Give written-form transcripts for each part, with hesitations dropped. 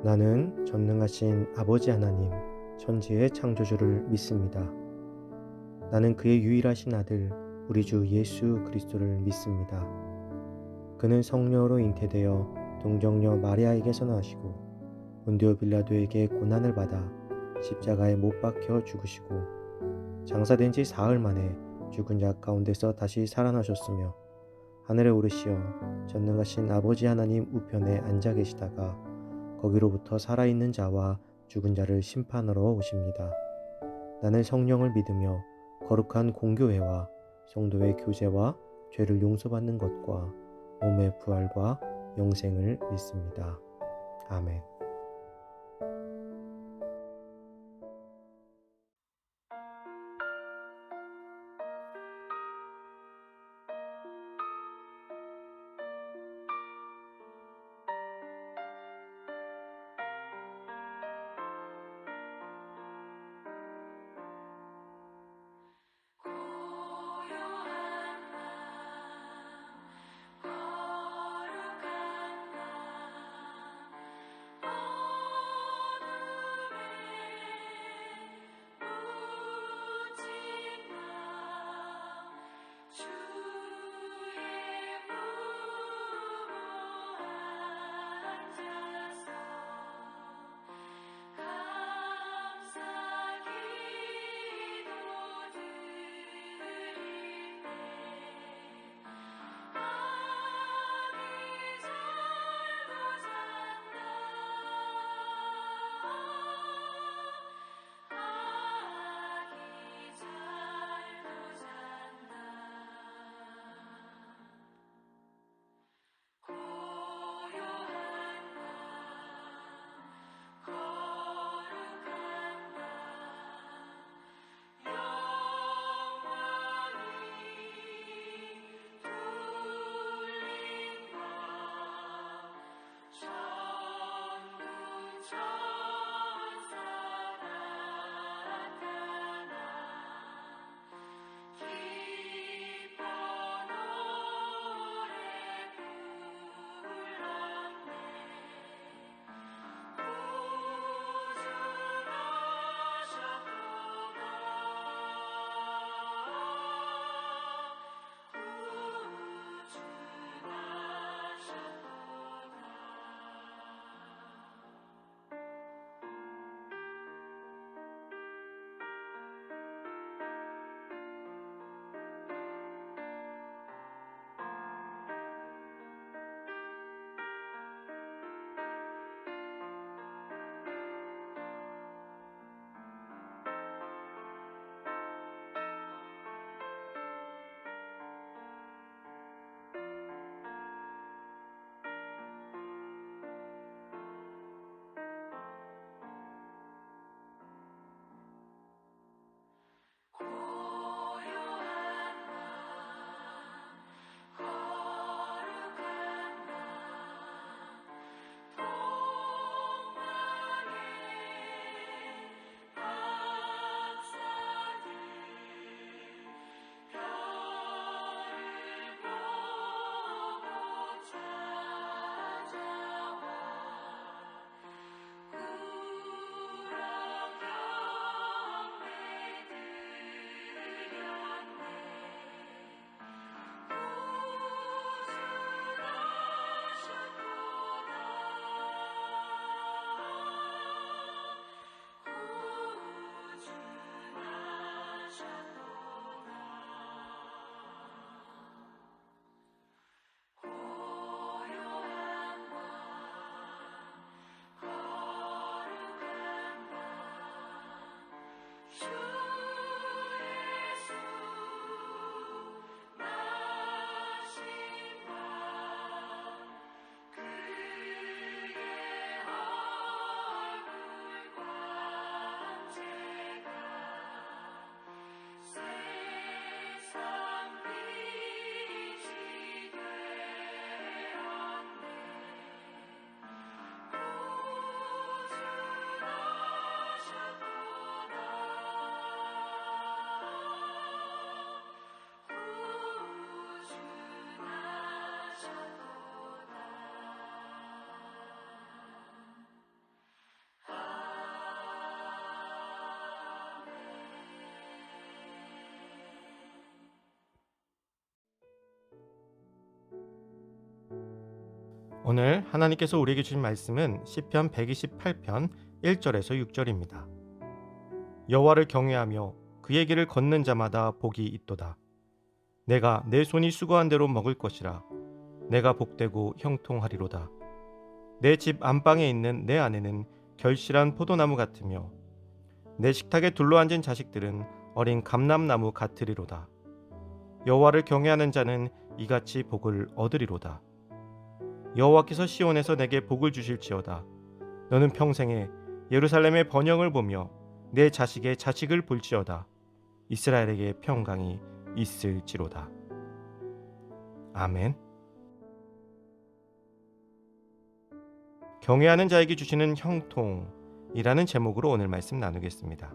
나는 전능하신 아버지 하나님, 천지의 창조주를 믿습니다. 나는 그의 유일하신 아들, 우리 주 예수 그리스도를 믿습니다. 그는 성령으로 잉태되어 동정녀 마리아에게서 나시고 본디오 빌라도에게 고난을 받아 십자가에 못 박혀 죽으시고 장사된 지 사흘 만에 죽은 자 가운데서 다시 살아나셨으며 하늘에 오르시어 전능하신 아버지 하나님 우편에 앉아 계시다가 거기로부터 살아있는 자와 죽은 자를 심판하러 오십니다. 나는 성령을 믿으며 거룩한 공교회와 성도의 교제와 죄를 용서받는 것과 몸의 부활과 영생을 믿습니다. 아멘. 고요한 맘 거룩한 맘 어둠에 묻힌 맘 주의 품으로 앉아서 감사 기도 드릴 때 아기 잘도 잔다 아기 잘도 잔다 고요한 맘 거룩한 맘 영원히 둘린 맘 천군 천사 나타나 기뻐 노래 불렀네 고요한 맘 거룩한 맘 동방의 박사들 별을 보고 찾아와 우러 경배 드렸네 구주나셨도다 고요한 맘 거룩한 맘 주 예수 나신 맘 그의 얼굴 광채가 세상 빛이 되었네 구주나셨도다 오늘 하나님께서 우리에게 주신 말씀은 시편 128편 1절에서 6절입니다. 여호와를 경외하며 그의 길을 걷는 자마다 복이 있도다. 내가 내 손이 수고한 대로 먹을 것이라. 내가 복되고 형통하리로다. 내 집 안방에 있는 내 아내는 결실한 포도나무 같으며 내 식탁에 둘러앉은 자식들은 어린 감람나무 같으리로다. 여호와를 경외하는 자는 이같이 복을 얻으리로다. 여호와께서 시온에서 내게 복을 주실지어다. 너는 평생에 예루살렘의 번영을 보며 내 자식의 자식을 볼지어다. 이스라엘에게 평강이 있을지로다. 아멘. 경외하는 자에게 주시는 형통이라는 제목으로 오늘 말씀 나누겠습니다.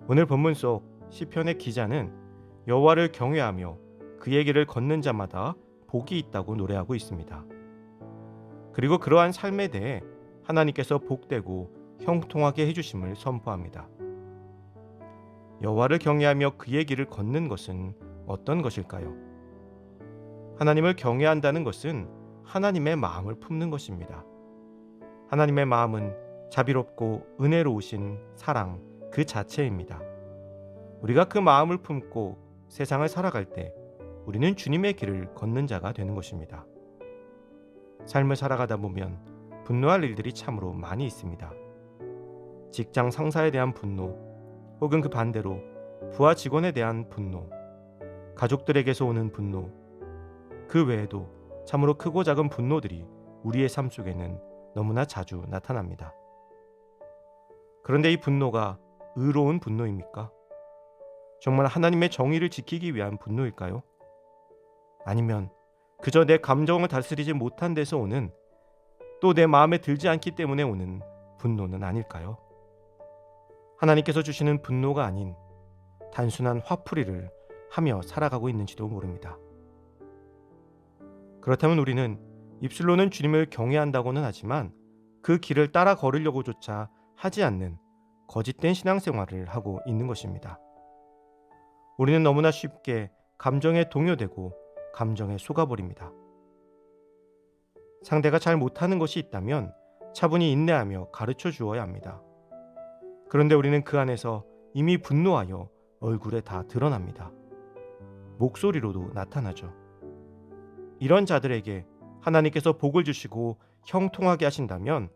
오늘 본문 속 시편의 기자는 여호와를 경외하며 그의 길을 걷는 자마다 복이 있다고 노래하고 있습니다. 그리고 그러한 삶에 대해 하나님께서 복되고 형통하게 해주심을 선포합니다. 여호와를 경외하며 그의 길을 걷는 것은 어떤 것일까요? 하나님을 경외한다는 것은 하나님의 마음을 품는 것입니다. 하나님의 마음은 자비롭고 은혜로우신 사랑 그 자체입니다. 우리가 그 마음을 품고 세상을 살아갈 때 우리는 주님의 길을 걷는 자가 되는 것입니다. 삶을 살아가다 보면 분노할 일들이 참으로 많이 있습니다. 직장 상사에 대한 분노, 혹은 그 반대로 부하 직원에 대한 분노, 가족들에게서 오는 분노, 그 외에도 참으로 크고 작은 분노들이 우리의 삶 속에는 너무나 자주 나타납니다. 그런데 이 분노가 의로운 분노입니까? 정말 하나님의 정의를 지키기 위한 분노일까요? 아니면 그저 내 감정을 다스리지 못한 데서 오는, 또 내 마음에 들지 않기 때문에 오는 분노는 아닐까요? 하나님께서 주시는 분노가 아닌 단순한 화풀이를 하며 살아가고 있는지도 모릅니다. 그렇다면 우리는 입술로는 주님을 경외한다고는 하지만 그 길을 따라 걸으려고조차 하지 않는 거짓된 신앙생활을 하고 있는 것입니다. 우리는 너무나 쉽게 감정에 동요되고 감정에 속아버립니다. 상대가 잘 못하는 것이 있다면 차분히 인내하며 가르쳐 주어야 합니다. 그런데 우리는 그 안에서 이미 분노하여 얼굴에 다 드러납니다. 목소리로도 나타나죠. 이런 자들에게 하나님께서 복을 주시고 형통하게 하신다면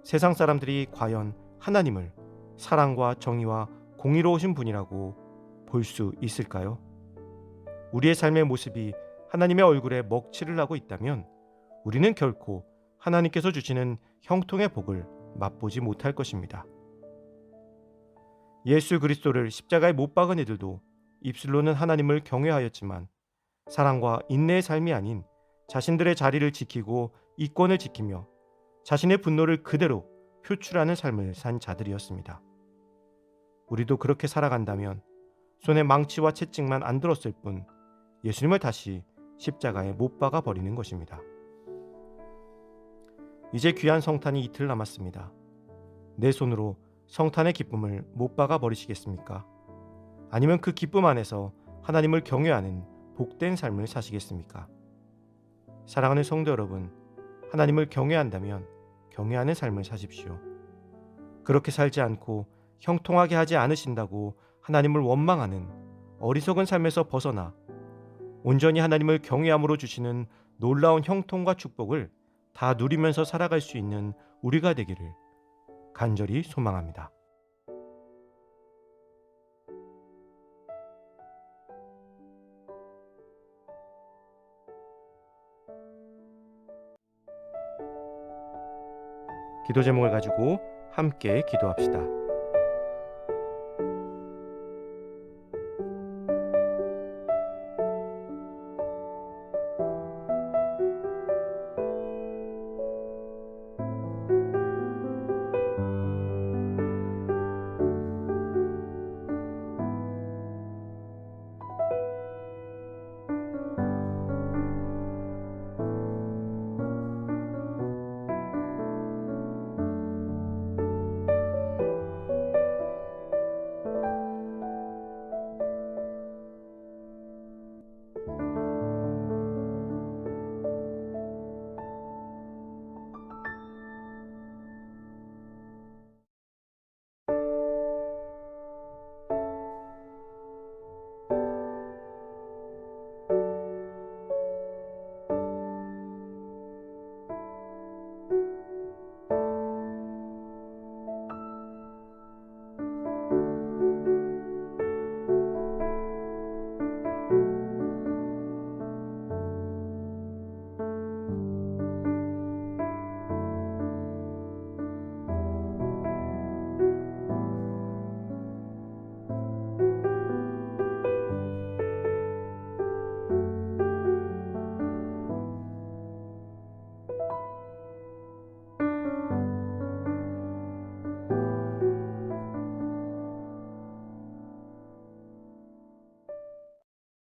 세상 사람들이 과연 하나님을 사랑과 정의와 공의로우신 분이라고 볼 수 있을까요? 우리의 삶의 모습이 하나님의 얼굴에 먹칠을 하고 있다면 우리는 결코 하나님께서 주시는 형통의 복을 맛보지 못할 것입니다. 예수 그리스도를 십자가에 못 박은 이들도 입술로는 하나님을 경외하였지만 사랑과 인내의 삶이 아닌 자신들의 자리를 지키고 이권을 지키며 자신의 분노를 그대로 표출하는 삶을 산 자들이었습니다. 우리도 그렇게 살아간다면 손에 망치와 채찍만 안 들었을 뿐 예수님을 다시 십자가에 못 박아 버리는 것입니다. 이제 귀한 성탄이 이틀 남았습니다. 내 손으로 성탄의 기쁨을 못 박아 버리시겠습니까? 아니면 그 기쁨 안에서 하나님을 경외하는 복된 삶을 사시겠습니까? 사랑하는 성도 여러분, 하나님을 경외한다면 경외하는 삶을 사십시오. 그렇게 살지 않고 형통하게 하지 않으신다고 하나님을 원망하는 어리석은 삶에서 벗어나 온전히 하나님을 경외함으로 주시는 놀라운 형통과 축복을 다 누리면서 살아갈 수 있는 우리가 되기를 간절히 소망합니다. 기도 제목을 가지고 함께 기도합시다.